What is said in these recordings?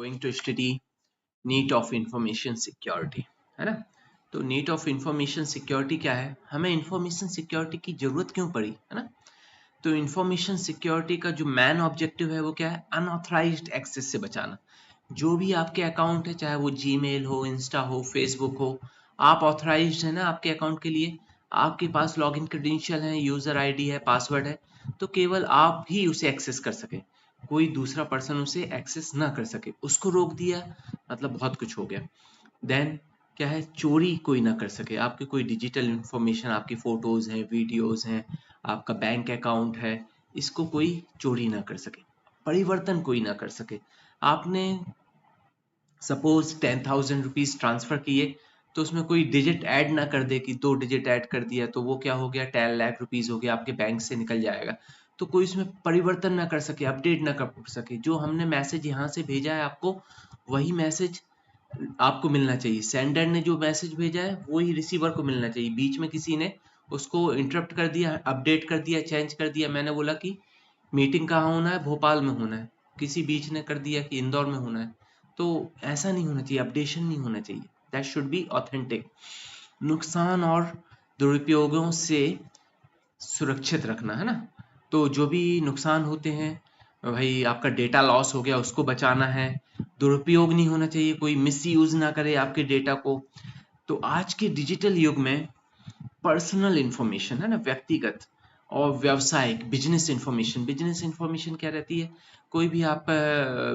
Going to study neat of information security, है ना। तो नीट ऑफ इंफॉर्मेशन सिक्योरिटी क्या है, हमें इंफॉर्मेशन सिक्योरिटी की जरूरत क्यों पड़ी, है ना। तो इंफॉर्मेशन सिक्योरिटी का जो मेन ऑब्जेक्टिव है वो क्या है, अनऑथराइज्ड एक्सेस से बचाना। जो भी आपके अकाउंट है, चाहे वो जीमेल हो, इंस्टा हो, फेसबुक हो, आप ऑथराइज्ड है ना आपके अकाउंट के लिए, आपके पास लॉगिन क्रेडेंशियल है, यूजर आईडी है, पासवर्ड है, तो केवल आप ही उसे एक्सेस कर सके, कोई दूसरा पर्सन उसे एक्सेस ना कर सके। उसको रोक दिया मतलब बहुत कुछ हो गया। देन क्या है, चोरी कोई ना कर सके, आपके कोई डिजिटल इंफॉर्मेशन, आपकी फोटोज हैं, वीडियोज हैं, आपका बैंक अकाउंट है, इसको कोई चोरी ना कर सके, परिवर्तन कोई ना कर सके। आपने सपोज 10,000 रुपीज ट्रांसफर किए, तो उसमें कोई डिजिट ऐड ना कर दे कि 2 डिजिट ऐड कर दिया तो वो क्या हो गया, 10 लाख रुपीज हो गया, आपके बैंक से निकल जाएगा। तो कोई इसमें परिवर्तन ना कर सके, अपडेट ना कर सके। जो हमने मैसेज यहाँ से भेजा है आपको, वही मैसेज आपको मिलना चाहिए। सेंडर ने जो मैसेज भेजा है वही रिसीवर को मिलना चाहिए। बीच में किसी ने उसको इंटरप्ट कर दिया, अपडेट कर दिया, चेंज कर दिया। मैंने बोला कि मीटिंग कहाँ होना है, भोपाल में होना है, किसी बीच ने कर दिया कि इंदौर में होना है। तो ऐसा नहीं होना चाहिए, अपडेशन नहीं होना चाहिए। That should be authentic. नुकसान और दुरुपयोगों से सुरक्षित रखना, है ना। तो जो भी नुकसान होते हैं भाई, आपका डेटा लॉस हो गया, उसको बचाना है। दुरुपयोग नहीं होना चाहिए, कोई मिस यूज ना करे आपके डेटा को। तो आज के डिजिटल युग में पर्सनल इंफॉर्मेशन, है ना, व्यक्तिगत और व्यावसायिक बिजनेस इंफॉर्मेशन क्या रहती है, कोई भी आप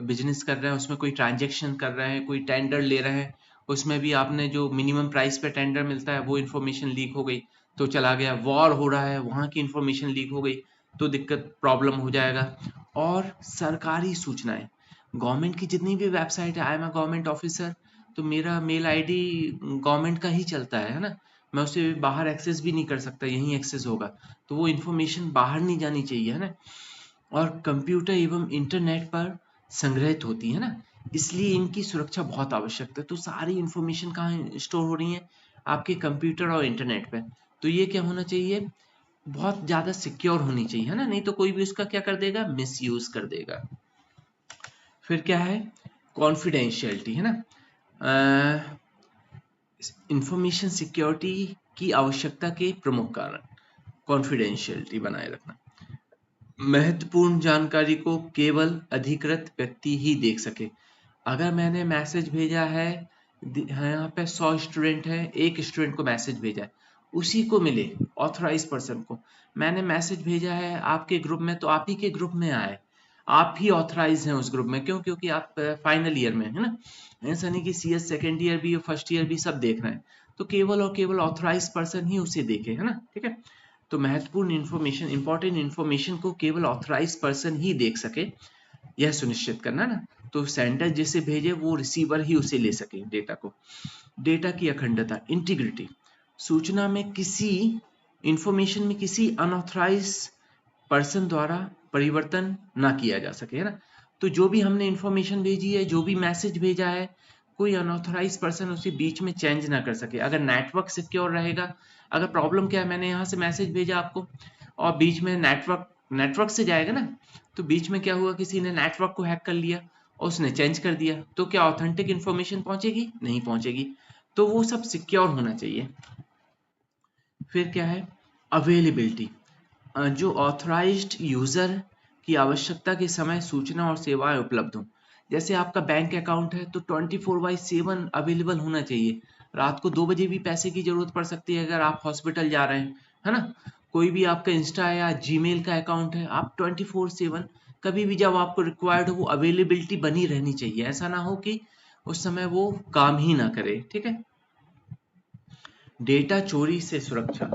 बिजनेस कर रहे हैं, उसमें कोई ट्रांजेक्शन कर रहे हैं, कोई टेंडर ले रहे हैं, उसमें भी आपने जो मिनिमम प्राइस पे टेंडर मिलता है वो इन्फॉर्मेशन लीक हो गई तो चला गया। वॉर हो रहा है, वहाँ की इन्फॉर्मेशन लीक हो गई तो दिक्कत, प्रॉब्लम हो जाएगा। और सरकारी सूचनाएं, गवर्नमेंट की जितनी भी वेबसाइट है, I am a government officer, तो मेरा मेल आईडी गवर्नमेंट का ही चलता है ना, मैं उसे बाहर एक्सेस भी नहीं कर सकता, यहीं एक्सेस होगा। तो वो इन्फॉर्मेशन बाहर नहीं जानी चाहिए, है ना। और कंप्यूटर एवं इंटरनेट पर संग्रहित होती है ना, इसलिए इनकी सुरक्षा बहुत आवश्यक है। तो सारी इन्फॉर्मेशन कहाँ स्टोर हो रही है, आपके कंप्यूटर और इंटरनेट पे। तो ये क्या होना चाहिए, बहुत ज्यादा सिक्योर होनी चाहिए, है ना, नहीं तो कोई भी उसका क्या कर देगा, मिस यूज कर देगा। फिर क्या है, कॉन्फिडेंशियलिटी, है ना। इंफॉर्मेशन सिक्योरिटी की आवश्यकता के प्रमुख कारण, कॉन्फिडेंशियलिटी बनाए रखना। महत्वपूर्ण जानकारी को केवल अधिकृत व्यक्ति ही देख सके। अगर मैंने मैसेज भेजा है, यहाँ पे 100 स्टूडेंट है, एक स्टूडेंट को मैसेज भेजा है, उसी को मिले, ऑथराइज पर्सन को। मैंने मैसेज भेजा है आपके ग्रुप में, तो आप ही के ग्रुप में आए, आप ही ऑथराइज हैं उस ग्रुप में। क्यों, क्योंकि आप फाइनल ईयर में, है ना। ऐसा नहीं कि सीएस सेकेंड ईयर भी, फर्स्ट ईयर भी सब देख रहे हैं। तो केवल और केवल ऑथराइज पर्सन ही उसे देखे, है ना, ठीक है। तो महत्वपूर्ण इंफॉर्मेशन, इंपॉर्टेंट इंफॉर्मेशन को केवल ऑथराइज पर्सन ही देख सके, यह सुनिश्चित करना ना। तो सेंडर जिसे भेजे वो रिसीवर ही उसे ले सके डेटा को। डेटा की अखंडता, इंटीग्रिटी, सूचना में किसी इंफॉर्मेशन में किसी अनऑथराइज पर्सन द्वारा परिवर्तन ना किया जा सके, है ना। तो जो भी हमने इंफॉर्मेशन भेजी है, जो भी मैसेज भेजा है, कोई अनऑथराइज पर्सन उसे बीच में चेंज ना कर सके। अगर नेटवर्क सिक्योर रहेगा, अगर प्रॉब्लम क्या है, मैंने यहाँ से मैसेज भेजा आपको और बीच में नेटवर्क से जाएगा ना, तो बीच में क्या हुआ, किसी ने नेटवर्क को हैक कर लिया और उसने चेंज कर दिया, तो क्या ऑथेंटिक इंफॉर्मेशन पहुंचेगी, नहीं पहुंचेगी। तो वो सब सिक्योर होना चाहिए। फिर क्या है, अवेलेबिलिटी, जो ऑथराइज्ड यूजर की आवश्यकता के समय सूचना और सेवाएं उपलब्ध हों। जैसे आपका बैंक अकाउंट है तो 24/7 अवेलेबल होना चाहिए। रात को 2 बजे भी पैसे की जरूरत पड़ सकती है अगर आप हॉस्पिटल जा रहे हैं, है ना। कोई भी आपका इंस्टा या जीमेल का अकाउंट है, आप 24/7 कभी भी जब आपको रिक्वायर्ड हो, वो अवेलेबिलिटी बनी रहनी चाहिए। ऐसा ना हो कि उस समय वो काम ही ना करे, ठीक है। डेटा चोरी से सुरक्षा,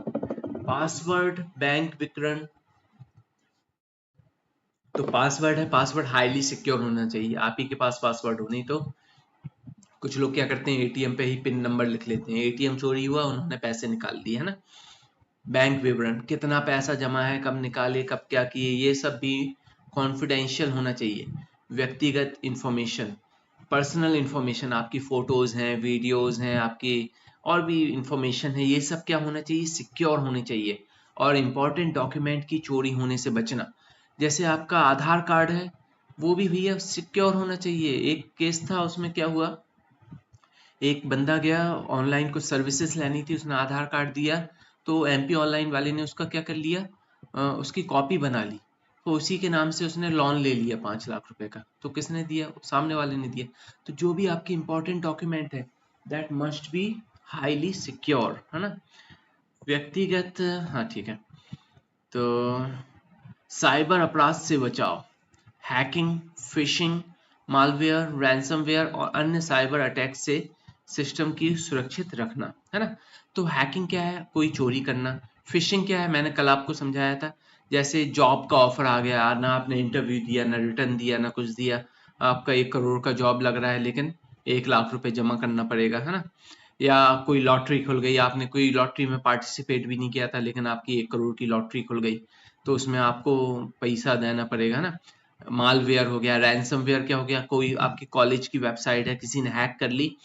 पासवर्ड, बैंक विवरण, तो पासवर्ड है, पासवर्ड हाईली सिक्योर होना चाहिए, आप ही के पास पासवर्ड हो। नहीं तो कुछ लोग क्या करते हैं, एटीएम पे ही पिन नंबर लिख लेते हैं, एटीएम चोरी हुआ, उन्होंने पैसे निकाल लिए, है ना। बैंक विवरण, कितना पैसा जमा है, कब निकाले, कब क्या किए, ये सब भी कॉन्फिडेंशियल होना चाहिए। व्यक्तिगत इंफॉर्मेशन, पर्सनल इंफॉर्मेशन, आपकी फोटोज हैं, वीडियोज हैं, आपकी और भी इंफॉर्मेशन है, ये सब क्या होना चाहिए, सिक्योर होने चाहिए। और इम्पोर्टेंट डॉक्यूमेंट की चोरी होने से बचना, जैसे आपका आधार कार्ड है, वो भी भैया सिक्योर होना चाहिए। एक केस था, उसमें क्या हुआ, एक बंदा गया ऑनलाइन कुछ सर्विसेज लेनी थी, उसने आधार कार्ड दिया, तो एमपी ऑनलाइन वाले ने उसका क्या कर लिया, उसकी कॉपी बना ली, तो उसी के नाम से उसने लोन ले लिया 5 लाख रुपए का। तो किसने दिया, सामने वाले ने दिया। तो जो भी आपकी इंपॉर्टेंट डॉक्यूमेंट है that must be highly secure, है ना। व्यक्तिगत, हाँ ठीक है। तो साइबर अपराध से बचाव, हैकिंग, फिशिंग, मालवेयर, रैंसमवेयर और अन्य साइबर अटैक से सिस्टम की सुरक्षित रखना, है ना। तो हैकिंग क्या है, कोई चोरी करना। फिशिंग क्या है, मैंने कल आपको समझाया था, जैसे जॉब का ऑफर आ गया, ना आपने इंटरव्यू दिया, ना रिटर्न दिया, ना कुछ दिया, आपका 1 करोड़ का जॉब लग रहा है लेकिन 1 लाख रुपए जमा करना पड़ेगा, है ना। या कोई लॉटरी खुल गई, आपने कोई लॉटरी में पार्टिसिपेट भी नहीं किया था लेकिन आपकी 1 करोड़ की लॉटरी खुल गई, तो उसमें आपको पैसा देना पड़ेगा ना। मालवेयर हो गया, रैंसमवेयर क्या हो गया, कोई आपकी कॉलेज की वेबसाइट है किसी ने हैक कर ली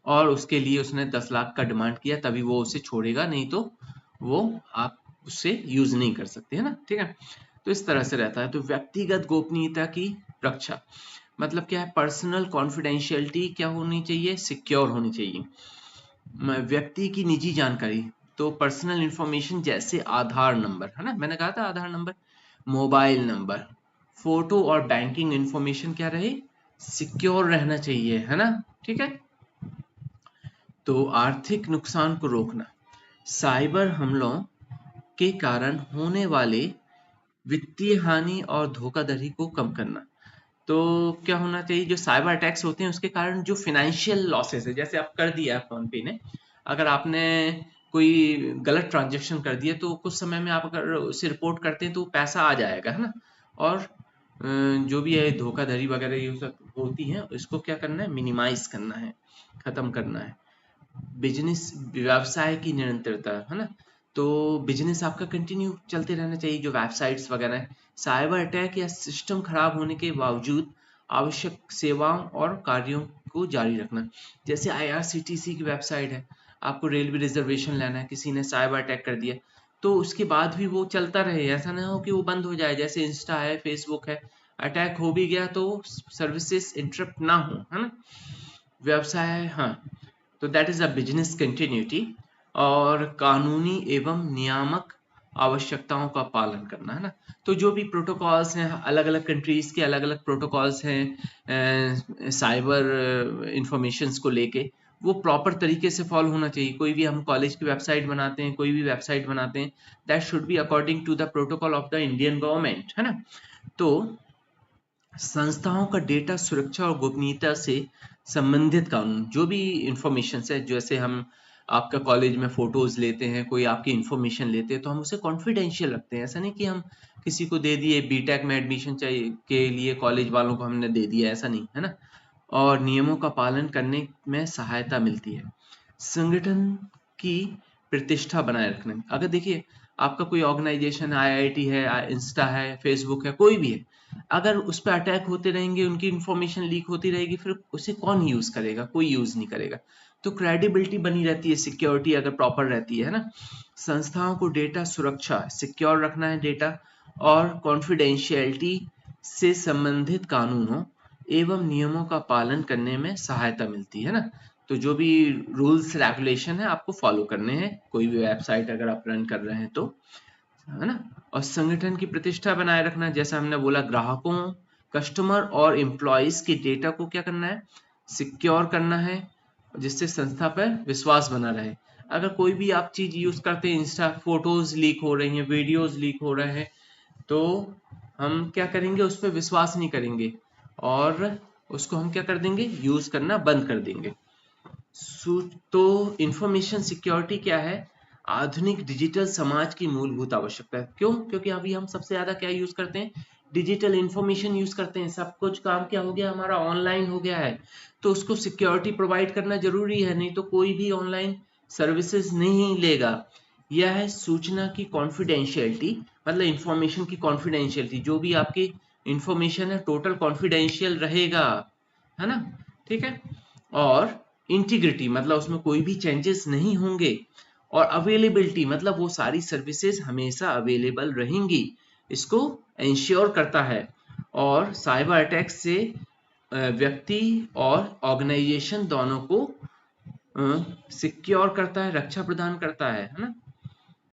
और उसके लिए उसने 10 लाख का डिमांड किया, तभी वो उसे छोड़ेगा, नहीं तो वो आप उससे यूज नहीं कर सकते, है ना, ठीक है। तो इस तरह से रहता है। तो व्यक्तिगत गोपनीयता की रक्षा मतलब क्या है, पर्सनल कॉन्फिडेंशियलिटी क्या होनी चाहिए, सिक्योर होनी चाहिए। व्यक्ति की निजी जानकारी, तो पर्सनल इंफॉर्मेशन जैसे आधार नंबर, है ना, मैंने कहा था आधार नंबर, मोबाइल नंबर, फोटो और बैंकिंग इंफॉर्मेशन क्या रहे, सिक्योर रहना चाहिए, है ना, ठीक है। तो आर्थिक नुकसान को रोकना, साइबर हमलों के कारण होने वाले वित्तीय हानि और धोखाधड़ी को कम करना। तो क्या होना चाहिए, जो साइबर अटैक्स होते हैं उसके कारण जो फिनेंशियल लॉसेस है, जैसे आप कर दिया फोन पे ने, अगर आपने कोई गलत ट्रांजेक्शन कर दिया तो कुछ समय में आप अगर उसे रिपोर्ट करते हैं तो पैसा आ जाएगा, है ना। और जो भी है धोखाधड़ी वगैरह ये सब होती है, इसको क्या करना है, मिनिमाइज करना है, खत्म करना है। बिजनेस, व्यवसाय की निरंतरता, है ना। तो बिजनेस आपका कंटिन्यू चलते रहना चाहिए, जो वेबसाइट्स वगैरह है। साइबर अटैक या सिस्टम खराब होने के बावजूद आवश्यक सेवाओं और कार्यों को जारी रखना। जैसे आईआरसीटीसी की वेबसाइट है, आपको रेलवे रिजर्वेशन लेना है, किसी ने साइबर अटैक कर दिया तो उसके बाद भी वो चलता रहे, ऐसा ना हो कि वो बंद हो जाए। जैसे इंस्टा है, फेसबुक है, अटैक हो भी गया तो सर्विसेज इंटरप्ट ना हो, है ना। व्यवसाय, हाँ, तो that is a business continuity. और कानूनी एवं नियामक आवश्यकताओं का पालन करना, है ना। तो जो भी प्रोटोकॉल्स हैं, अलग अलग कंट्रीज के अलग अलग प्रोटोकॉल्स हैं साइबर इंफॉर्मेशंस को लेके, वो प्रॉपर तरीके से फॉलो होना चाहिए। कोई भी हम कॉलेज की वेबसाइट बनाते हैं, कोई भी वेबसाइट बनाते हैं, that should be according to the protocol of the Indian government, है ना। तो संस्थाओं का डेटा सुरक्षा और गोपनीयता से संबंधित कानून, जो भी इंफॉर्मेशन है, जैसे हम आपका कॉलेज में फोटोज लेते हैं, कोई आपकी इंफॉर्मेशन लेते हैं तो हम उसे कॉन्फिडेंशियल रखते हैं। ऐसा नहीं कि हम किसी को दे दिए, बीटेक में एडमिशन चाहिए के लिए कॉलेज वालों को हमने दे दिया, ऐसा नहीं, है ना। और नियमों का पालन करने में सहायता मिलती है। संगठन की प्रतिष्ठा बनाए रखने में, अगर देखिए आपका कोई ऑर्गेनाइजेशन, आईआईटी है, इंस्टा है, फेसबुक है, कोई भी है, अगर उस पर अटैक होते रहेंगे, उनकी इंफॉर्मेशन लीक होती रहेगी, फिर उसे कौन यूज करेगा, कोई यूज नहीं करेगा। तो क्रेडिबिलिटी बनी रहती है, सिक्योरिटी अगर प्रॉपर रहती है ना। संस्थाओं को डेटा सुरक्षा, सिक्योर रखना है डेटा, और कॉन्फिडेंशियलिटी से संबंधित कानूनों एवं नियमों का पालन करने में सहायता मिलती है ना। तो जो भी रूल्स रेगुलेशन है आपको फॉलो करने हैं, कोई भी वेबसाइट अगर आप रन कर रहे हैं तो, है ना। और संगठन की प्रतिष्ठा बनाए रखना, जैसा हमने बोला, ग्राहकों, कस्टमर और एम्प्लॉयज के डेटा को क्या करना है, सिक्योर करना है, जिससे संस्था पर विश्वास बना रहे। अगर कोई भी आप चीज यूज करते हैं, इंस्टा फोटोज लीक हो रही हैं, वीडियोज लीक हो रहे हैं, तो हम क्या करेंगे, उस पर विश्वास नहीं करेंगे और उसको हम क्या कर देंगे, यूज करना बंद कर देंगे। तो इंफॉर्मेशन सिक्योरिटी क्या है, आधुनिक डिजिटल समाज की मूलभूत आवश्यकता है। क्यों, क्योंकि अभी हम सबसे ज्यादा क्या यूज करते हैं, डिजिटल इंफॉर्मेशन यूज करते हैं। सब कुछ काम क्या हो गया, हमारा ऑनलाइन हो गया है, तो उसको सिक्योरिटी प्रोवाइड करना जरूरी है, नहीं तो कोई भी ऑनलाइन सर्विसेज नहीं लेगा। यह है सूचना की कॉन्फिडेंशियलिटी, मतलब इंफॉर्मेशन की कॉन्फिडेंशियलिटी, जो भी आपकी इंफॉर्मेशन है टोटल कॉन्फिडेंशियल रहेगा, है ना, ठीक है। और इंटीग्रिटी, मतलब उसमें कोई भी चेंजेस नहीं होंगे। और अवेलेबिलिटी, मतलब वो सारी सर्विसेज हमेशा अवेलेबल रहेंगी, इसको इंश्योर करता है। और साइबर अटैक से व्यक्ति और ऑर्गेनाइजेशन दोनों को सिक्योर करता है, रक्षा प्रदान करता है ना।